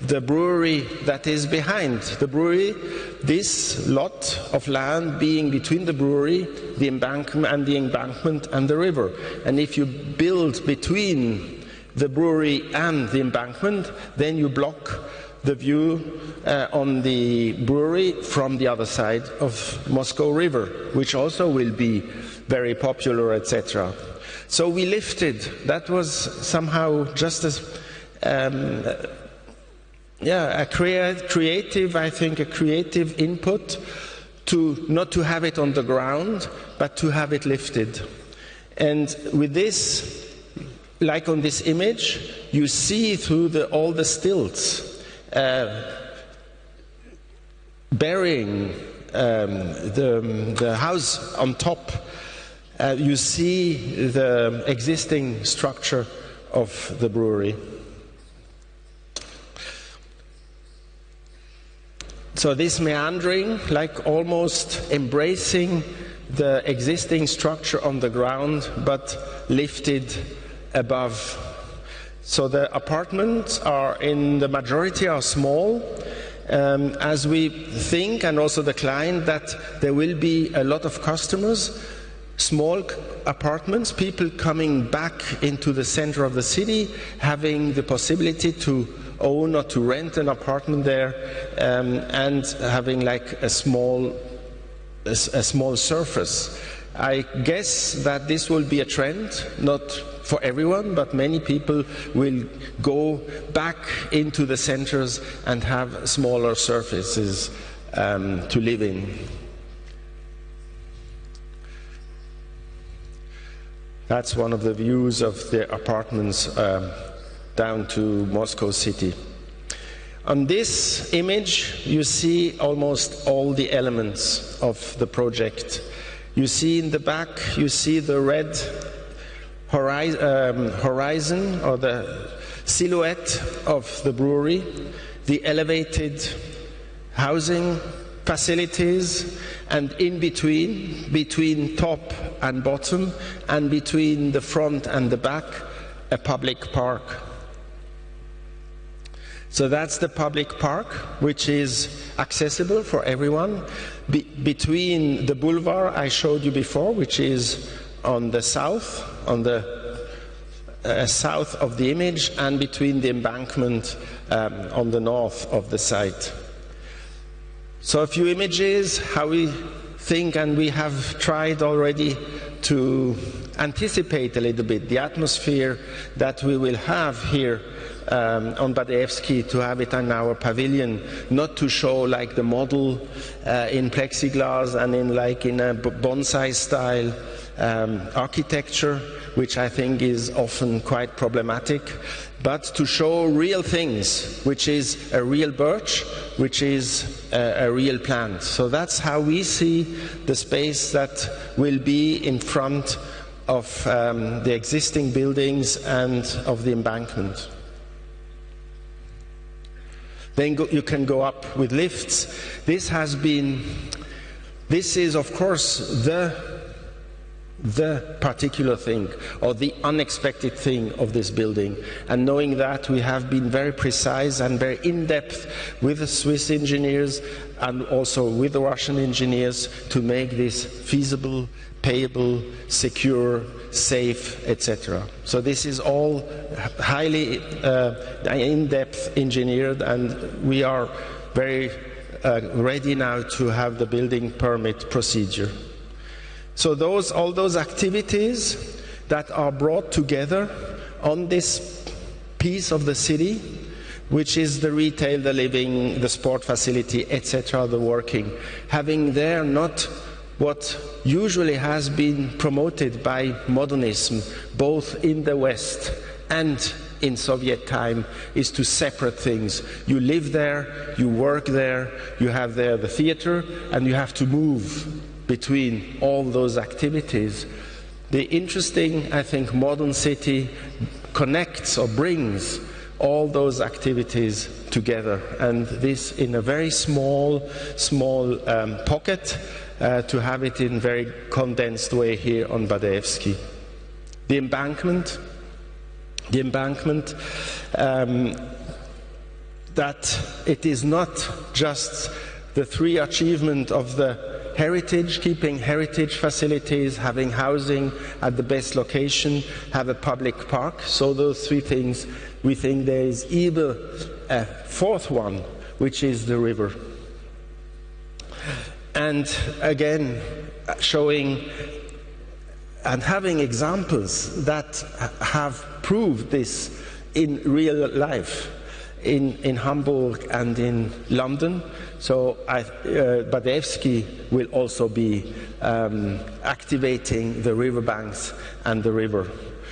the brewery that is behind the brewery. This lot of land being between the brewery, the embankment and the river. And if you build between the brewery and the embankment, then you block the view on the brewery from the other side of Moskva River, which also will be very popular, etc. So we lifted. That was somehow just as a creative, I think, a creative input to not to have it on the ground, but to have it lifted. And with this, like on this image, you see through all the stilts burying the house on top, you see the existing structure of the brewery. So this meandering, like almost embracing the existing structure on the ground, but lifted above. So the apartments are, in the majority, are small, as we think, and also the client, that there will be a lot of customers, small apartments, people coming back into the center of the city, having the possibility to own or to rent an apartment there, and having like a small surface. I guess that this will be a trend, not for everyone, but many people will go back into the centers and have smaller surfaces to live in. That's one of the views of the apartments down to Moscow city. On this image, you see almost all the elements of the project. You see in the back, you see the red horizon, or the silhouette of the brewery, the elevated housing facilities, and in between top and bottom, and between the front and the back, a public park. So that's the public park, which is accessible for everyone. Between the boulevard I showed you before, which is on the south, south of the image, and between the embankment on the north of the site. So a few images, how we think, and we have tried already to anticipate a little bit the atmosphere that we will have here on Badaevsky, to have it in our pavilion, not to show like the model in plexiglass and in a bonsai style architecture, which I think is often quite problematic, but to show real things, which is a real birch, which is a real plant. So that's how we see the space that will be in front of the existing buildings and of the embankment. Then you can go up with lifts. This is of course the particular thing, or the unexpected thing of this building. And knowing that, we have been very precise and very in-depth with the Swiss engineers and also with the Russian engineers to make this feasible, payable, secure, safe, etc. So this is all highly in-depth engineered, and we are very ready now to have the building permit procedure. So all those activities that are brought together on this piece of the city, which is the retail, the living, the sport facility, etc., the working, having there not what usually has been promoted by modernism, both in the West and in Soviet time, is to separate things. You live there, you work there, you have there the theater, and you have to move between all those activities. The interesting, I think, modern city connects or brings all those activities together, and this in a very small pocket, to have it in very condensed way here on Badaevsky. The embankment, that it is not just the three achievements of the heritage, keeping heritage facilities, having housing at the best location, have a public park. So those three things, we think there is either a fourth one, which is the river. And again, showing and having examples that have proved this in real life, in Hamburg and in London. So Badaevsky will also be activating the riverbanks and the river.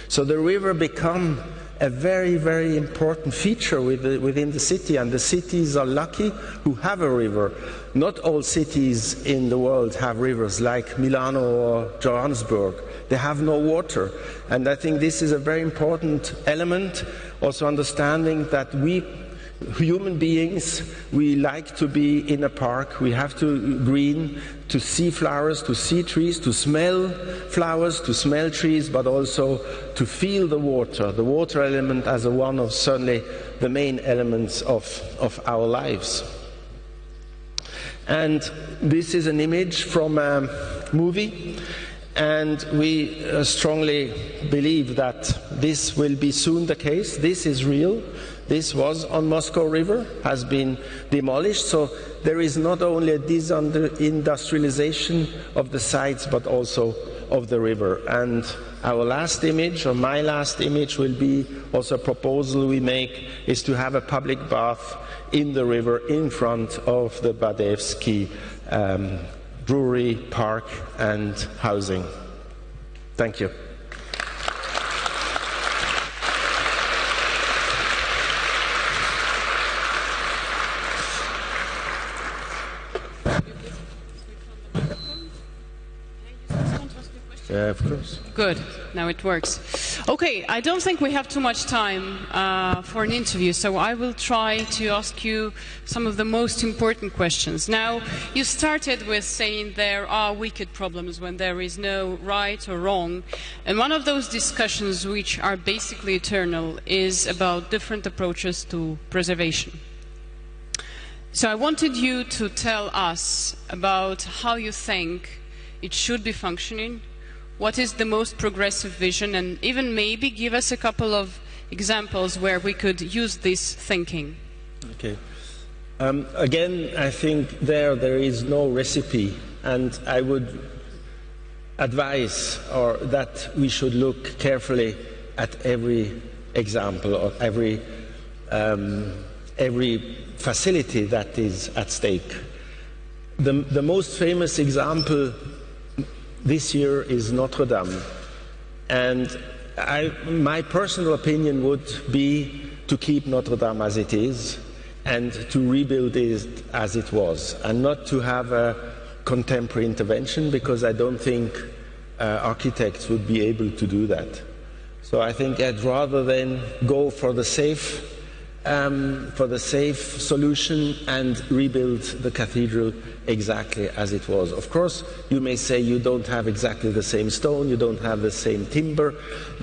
So the river become a very, very important feature within the city, and the cities are lucky who have a river. Not all cities in the world have rivers, like Milano or Johannesburg. They have no water, and I think this is a very important element, also understanding that we human beings, we like to be in a park, we have to green, to see flowers, to see trees, to smell flowers, to smell trees, but also to feel the water element as one of certainly the main elements of our lives. And this is an image from a movie, and we strongly believe that this will be soon the case. This is real. This was on Moskva River, has been demolished, so there is not only a deindustrialization of the sites, but also of the river. And our last image, or my last image, will be also a proposal we make, is to have a public bath in the river in front of the Badaevsky Brewery, park and housing. Thank you. Yeah, of course. Good. Now it works. Okay, I don't think we have too much time for an interview, so I will try to ask you some of the most important questions. Now, you started with saying there are wicked problems when there is no right or wrong, and one of those discussions, which are basically eternal, is about different approaches to preservation. So I wanted you to tell us about how you think it should be functioning. What is the most progressive vision, and even maybe give us a couple of examples where we could use this thinking. Okay. Again, I think there is no recipe, and I would advise that we should look carefully at every example or every facility that is at stake. The most famous example this year is Notre Dame, and my personal opinion would be to keep Notre Dame as it is and to rebuild it as it was, and not to have a contemporary intervention, because I don't think architects would be able to do that. So I think I'd rather than go for the safe solution and rebuild the cathedral exactly as it was. Of course, you may say you don't have exactly the same stone, you don't have the same timber,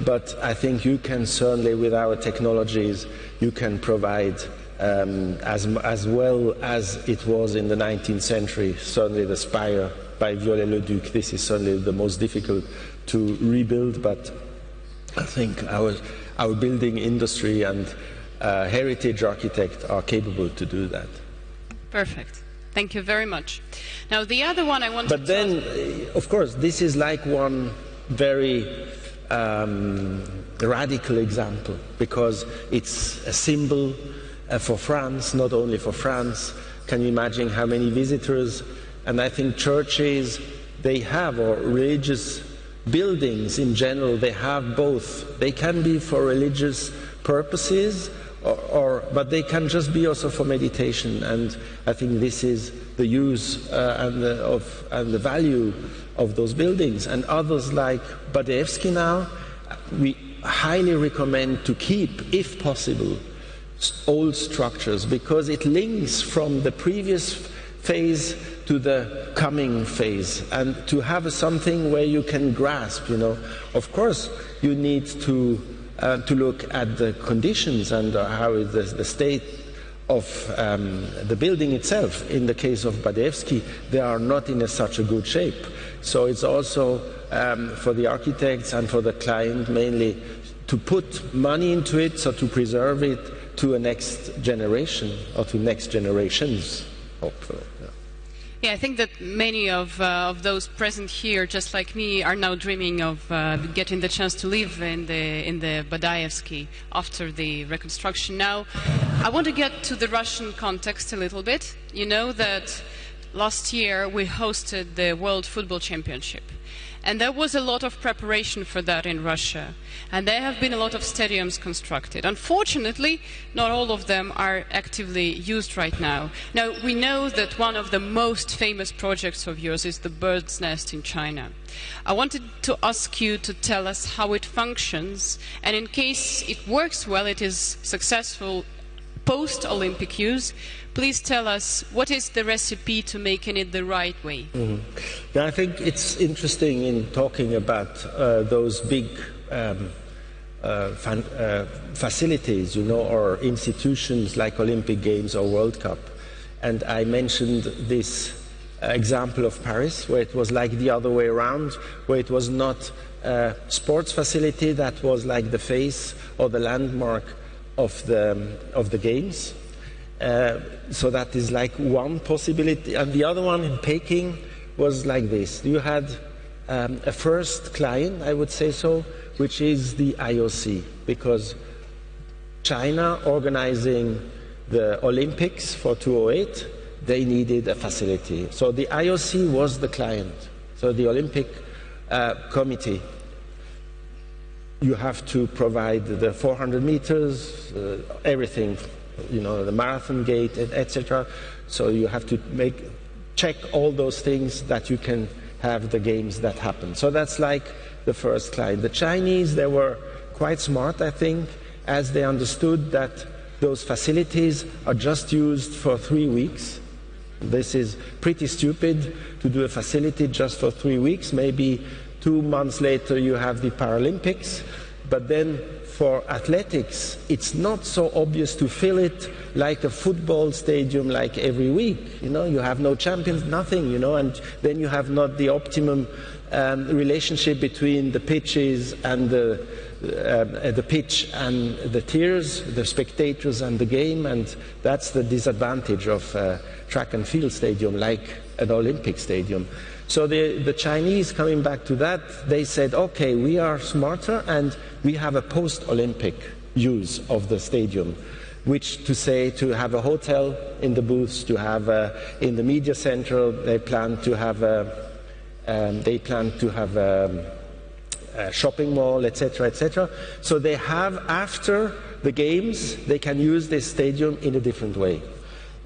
but I think you can certainly, with our technologies, you can provide as well as it was in the 19th century. Certainly the spire by Viollet-le-Duc, this is certainly the most difficult to rebuild, but I think our building industry and heritage architects are capable to do that. Perfect. Thank you very much. Now, the other one I wanted to... But then, of course, this is like one very radical example, because it's a symbol for France, not only for France. Can you imagine how many visitors? And I think churches, they have, or religious buildings in general, they have both. They can be for religious purposes, but they can just be also for meditation, and I think this is the use and the value of those buildings. And others like Badaevsky now, we highly recommend to keep, if possible, old structures, because it links from the previous phase to the coming phase, and to have something where you can grasp, Of course, you need to look at the conditions and how is the state of the building itself. In the case of Badaevsky, they are not in such a good shape. So it's also for the architects and for the client mainly to put money into it, so to preserve it to a next generation or to next generations, hopefully. Yeah, I think that many of those present here, just like me, are now dreaming of getting the chance to live in the Badaevsky after the reconstruction. Now, I want to get to the Russian context a little bit. You know that last year we hosted the World Football Championship, And there was a lot of preparation for that in Russia. And there have been a lot of stadiums constructed. Unfortunately, not all of them are actively used right now. Now, we know that one of the most famous projects of yours is the bird's nest in China. I wanted to ask you to tell us how it functions, and in case it works well, it is successful post-Olympic use, please tell us what is the recipe to making it the right way. Now, I think it's interesting in talking about those big facilities, you know, or institutions like Olympic Games or World Cup. And I mentioned this example of Paris, where it was like the other way around, where it was not a sports facility that was like the face or the landmark of the games. So that is like one possibility. And the other one in Peking was like this. You had a first client, I would say so, which is the IOC, because China organizing the Olympics for 2008, they needed a facility. So the IOC was the client. So the Olympic Committee, you have to provide the 400 meters, everything, you know, the marathon gate, etc. So you have to check all those things that you can have the games that happen. So that's like the first client. The Chinese, they were quite smart, I think, as they understood that those facilities are just used for 3 weeks. This is pretty stupid to do a facility just for 3 weeks. Maybe 2 months later you have the Paralympics. But then for athletics, it's not so obvious to fill it like a football stadium like every week. You know, you have no champions, nothing, you know, and then you have not the optimum relationship between the pitches and the pitch and the tiers, the spectators and the game, and that's the disadvantage of track and field stadium like an Olympic stadium. So the Chinese, coming back to that, they said, okay, we are smarter and we have a post-Olympic use of the stadium, which to say to have a hotel in the booths, to have in the media center, they plan to have a shopping mall, etc., etc. So they have, after the games, they can use this stadium in a different way.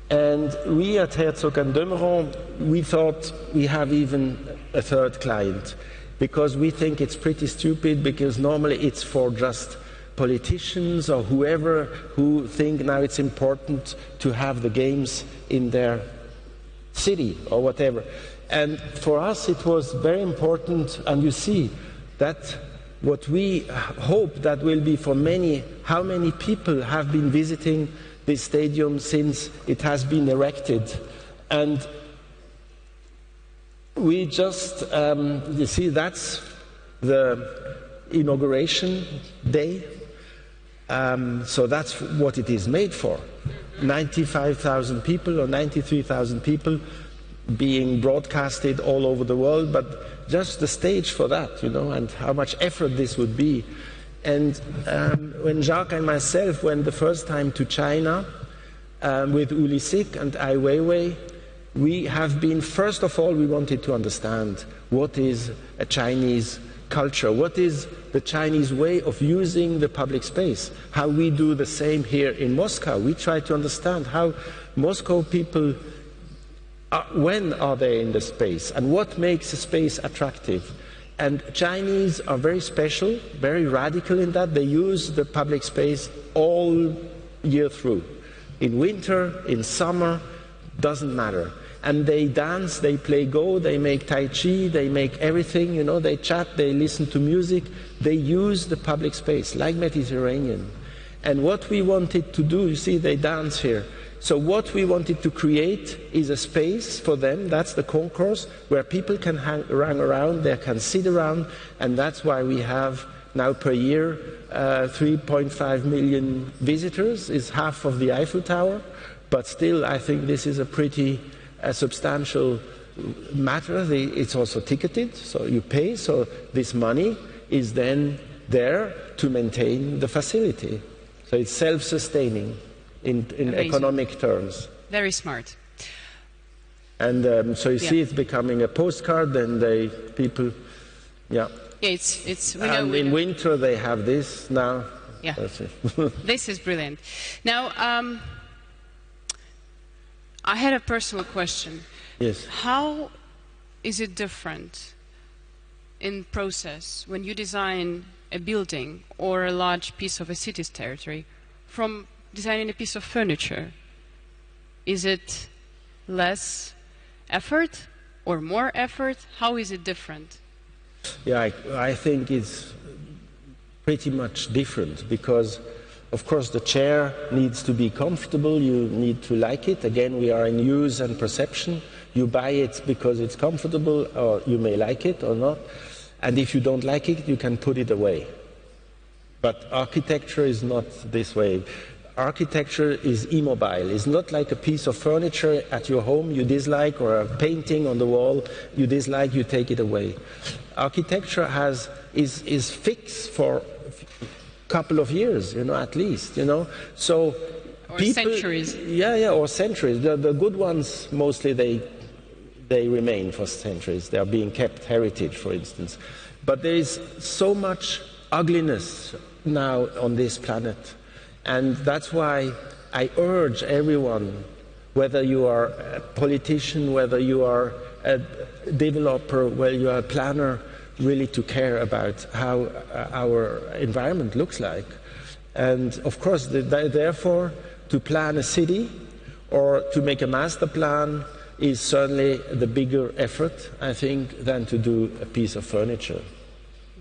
And we at Herzog and de Meuron, we thought we have even a third client, because we think it's pretty stupid, because normally it's for just politicians or whoever who think now it's important to have the games in their city or whatever. And for us it was very important, and you see that what we hope that will be for many, how many people have been visiting this stadium since it has been erected. And we just, you see, that's the inauguration day. So that's what it is made for. 95,000 people or 93,000 people being broadcasted all over the world, but just the stage for that, you know, and how much effort this would be. And when Jacques and myself went the first time to China with Uli Sik and Ai Weiwei, we have been, first of all, we wanted to understand what is a Chinese culture, what is the Chinese way of using the public space, how we do the same here in Moscow. We try to understand how Moscow people, when are they in the space, and what makes a space attractive. And Chinese are very special, very radical in that. They use the public space all year through. In winter, in summer, doesn't matter. And they dance, they play Go, they make Tai Chi, they make everything, you know, they chat, they listen to music. They use the public space, like Mediterranean. And what we wanted to do, you see, they dance here. So what we wanted to create is a space for them, that's the concourse, where people can hang around, they can sit around, and that's why we have now per year 3.5 million visitors, is half of the Eiffel Tower, but still I think this is a pretty substantial matter. It's also ticketed, so you pay, so this money is then there to maintain the facility. So it's self-sustaining in economic terms. Very smart. And so you see it's becoming a postcard, and people Yeah. Yeah, it's we And know. in winter they have this now. Yeah. That's it. This is brilliant. Now, I had a personal question. Yes. How is it different in process when you design a building or a large piece of a city's territory from designing a piece of furniture? Is it less effort or more effort? How is it different? Yeah, I think it's pretty much different because, of course, the chair needs to be comfortable. You need to like it. Again, we are in use and perception. You buy it because it's comfortable, or you may like it or not. And if you don't like it, you can put it away. But architecture is not this way. Architecture is immobile. It's not like a piece of furniture at your home you dislike, or a painting on the wall you dislike, you take it away. Architecture is fixed for a couple of years, at least, So Or people, centuries. Yeah, or centuries. The good ones, mostly they remain for centuries. They are being kept heritage, for instance. But there is so much ugliness now on this planet. And that's why I urge everyone, whether you are a politician, whether you are a developer, whether you are a planner, really to care about how our environment looks like. And of course, therefore, to plan a city or to make a master plan is certainly the bigger effort, I think, than to do a piece of furniture.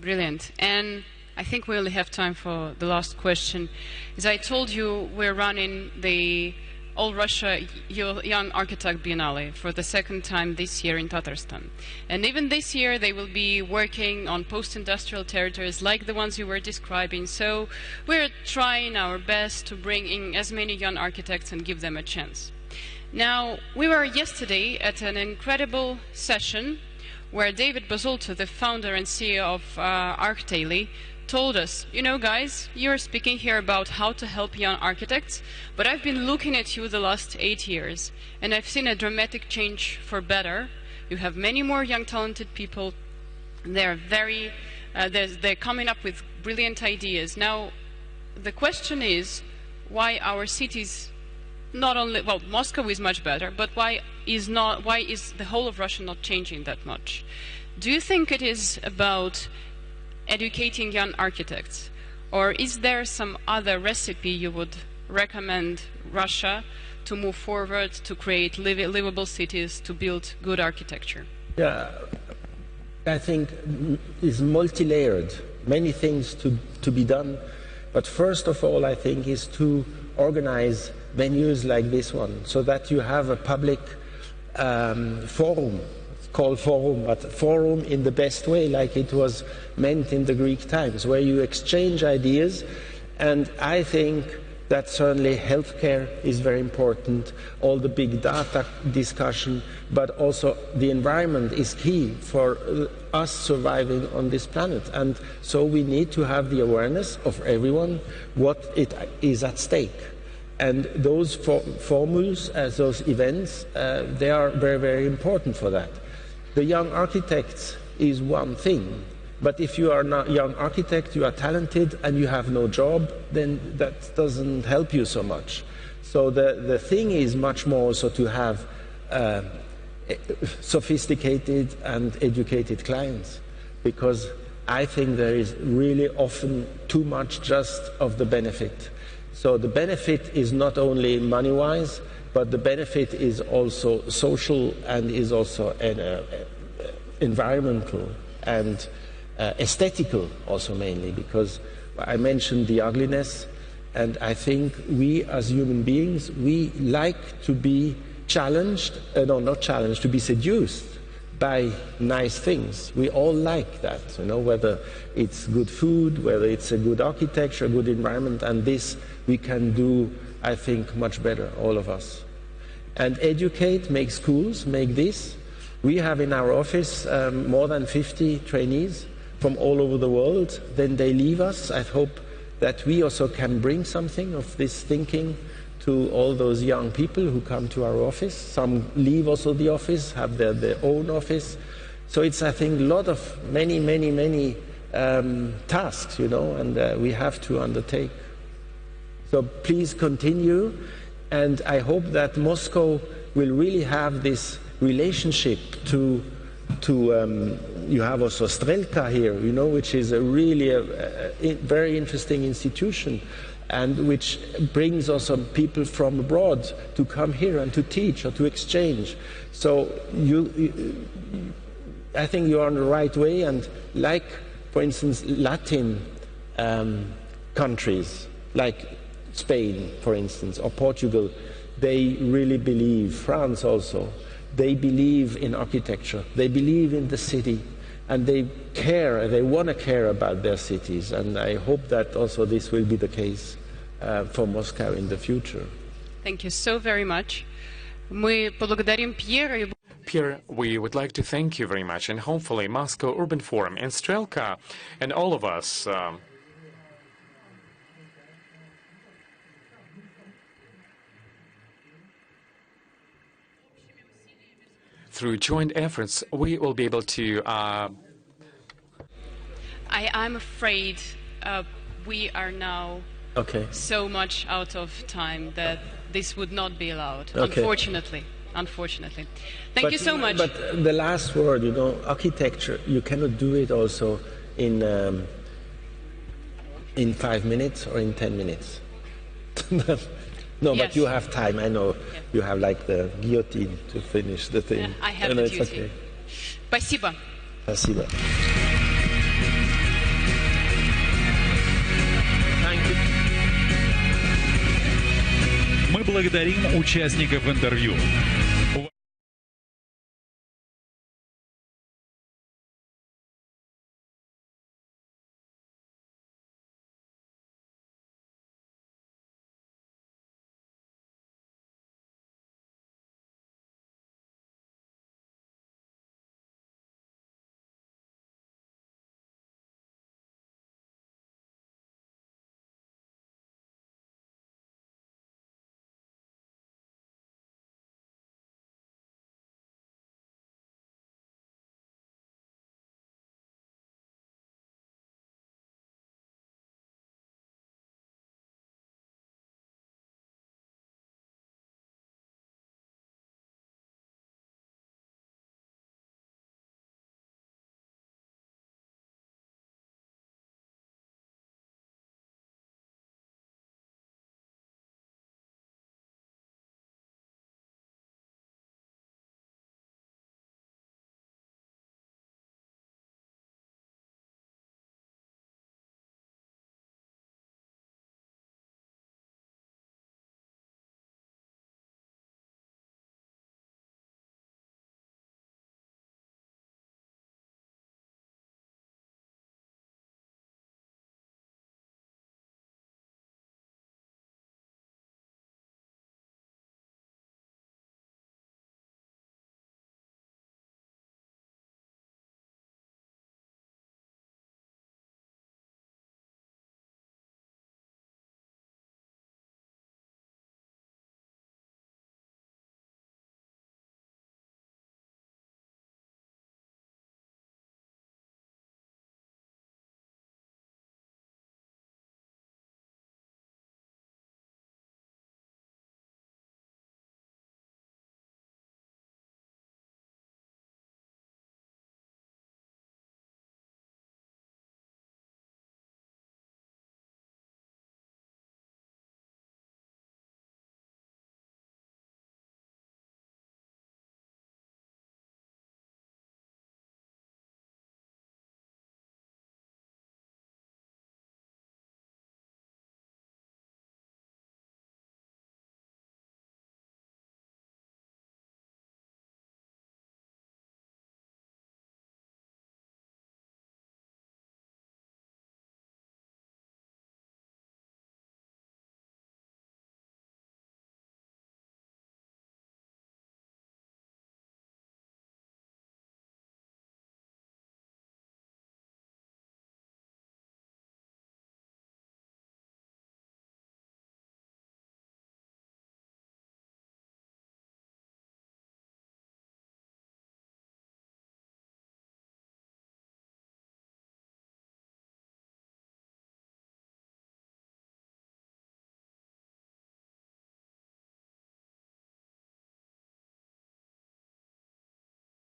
Brilliant. And I think we only have time for the last question. As I told you, we're running the All Russia Young Architect Biennale for the second time this year in Tatarstan. And even this year they will be working on post-industrial territories like the ones you were describing. So we're trying our best to bring in as many young architects and give them a chance. Now, we were yesterday at an incredible session where David Basolto, the founder and CEO of ArchDaily, told us, guys, you're speaking here about how to help young architects, but I've been looking at you the last 8 years, and I've seen a dramatic change for better. You have many more young talented people. They're coming up with brilliant ideas. Now, the question is, why our cities, not only, well, Moscow is much better, but why is the whole of Russia not changing that much? Do you think it is about educating young architects, or is there some other recipe you would recommend Russia to move forward, to create livable cities, to build good architecture? Yeah, I think it's multi-layered, many things to be done, but first of all, I think, is to organize venues like this one, so that you have a public forum. Called forum, but forum in the best way, like it was meant in the Greek times, where you exchange ideas. And I think that certainly healthcare is very important, all the big data discussion, but also the environment is key for us surviving on this planet. And so we need to have the awareness of everyone what it is at stake. And those formulas, those events, they are very, very important for that. The young architects is one thing, but if you are not a young architect, you are talented and you have no job, then that doesn't help you so much. So the thing is much more also to have sophisticated and educated clients, because I think there is really often too much just of the benefit. So the benefit is not only money-wise, but the benefit is also social and is also environmental and aesthetical also mainly, because I mentioned the ugliness, and I think we as human beings, we like to be challenged, not challenged, to be seduced by nice things. We all like that, whether it's good food, whether it's a good architecture, a good environment, and this we can do, I think, much better, all of us. And educate, make schools, make this. We have in our office more than 50 trainees from all over the world. Then they leave us. I hope that we also can bring something of this thinking to all those young people who come to our office. Some leave also the office, have their own office. So it's, I think, a lot of many tasks, you know, and we have to undertake. So please continue, and I hope that Moscow will really have this relationship to you have also Strelka here, you know, which is a really very interesting institution, and which brings also people from abroad to come here and to teach or to exchange. So I think you are on the right way, and like, for instance, Latin countries, like Spain, for instance, or Portugal, they really believe, France also, they believe in architecture, they believe in the city, and they care, they want to care about their cities, and I hope that also this will be the case for Moscow in the future. Thank you so very much. Мы поблагодарим Пьера. Pierre, we would like to thank you very much, and hopefully Moscow Urban Forum and Strelka and all of us through joint efforts, we will be able to... I'm afraid we are now so much out of time that this would not be allowed, unfortunately. Thank you so much. But the last word, you know, architecture, you cannot do it also in 5 minutes or in 10 minutes. No, yes. But you have time. I know you have like the guillotine to finish the thing. Yeah, I have the duty. Okay. Спасибо. Спасибо. Thank you. Мы благодарим участников интервью.